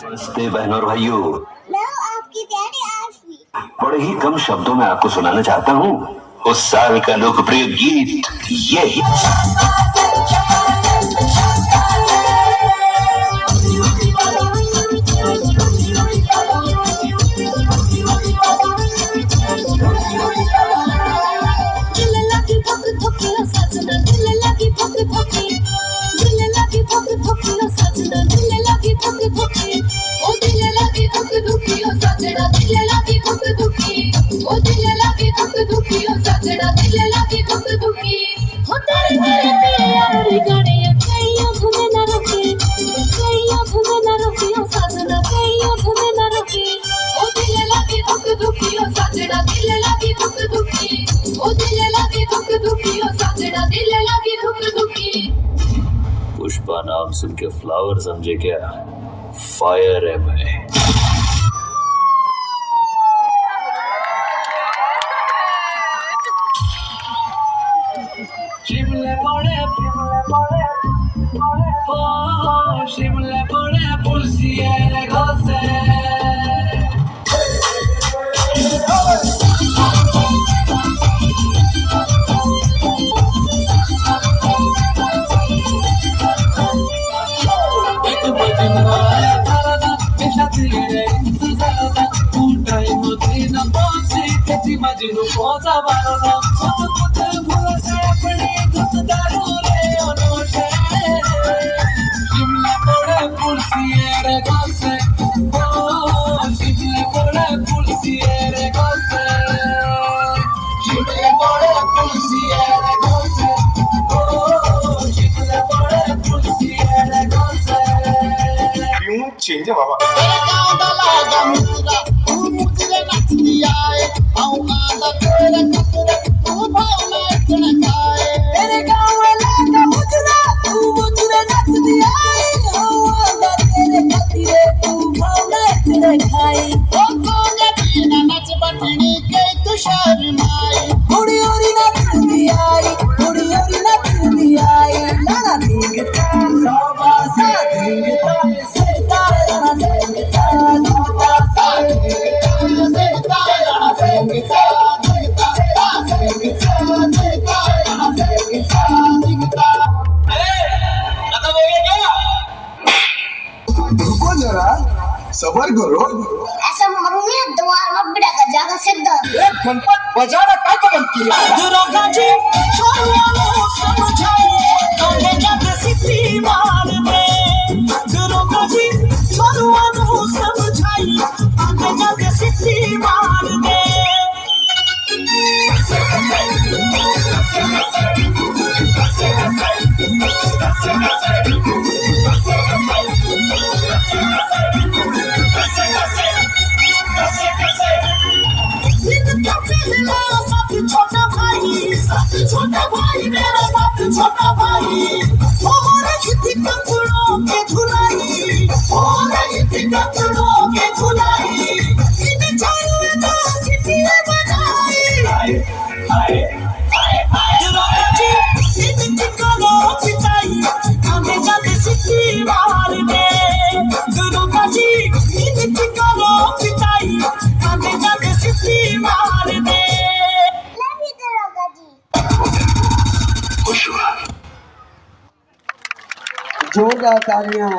नमस्ते बहनों और भाइयों, मैं आपकी डैडी आशवी। बड़े ही कम शब्दों में आपको सुनाना चाहता हूँ उस साल का लोकप्रिय गीत ये पुष्पा नाम सुन के फ्लावर समझे क्या? फायर है मैं। शिमले पड़े पुलसिए घोसे मजनू पहुंचा बारों भूल से अपने दुख दारू ले अनोशे शिमला पड़े पुलसिए रे गोसे ओ शिमला पड़े पुलसिए रे गोसे शिमला पड़े पुलसिए रे गोसे ओ शिमला पड़े पुलसिए रे गोसे क्यों चेंज है बाबा तेरे गांव दा लागा मुरा तू मुझे नचती आए आऊंगा दा तेरे कतरे तू भावना इतना खाए तेरे गांव लागा मुरा तू मुझे नचती आए आऊंगा दा तेरे कतरे तू भावना इतना खाए ओ कोने बिना नच बटनी के तू शर्माई थोड़ी और नचती आई थोड़ी और नचती आई लाला दिखता सोबा सा दिखता सबर करो ऐसा मरूंगी द्वार में बिड़ा का जागा सिद्ध एक घंटा बजाना काय को बनती है दुर्गा जी छोड़ो समझाइए कौन जग सिद्धि मार दे दुर्गा जी छोड़ो समझाइए कौन जग सिद्धि मार दे छोटा भाई मेरा साथ छोटा भाई और इतनी कंकड़ों के झुलाई और इतनी कंकड़ों के झुलाई इन चारों का सिटिया बनाई हाय हाय हाय हाय जी इन कंकड़ों की चाई हमें जब सिटी मार दे दुर्गा जी इन कंकड़ों की चाई हमें जब सिटी मार दे जोरदार तालियां।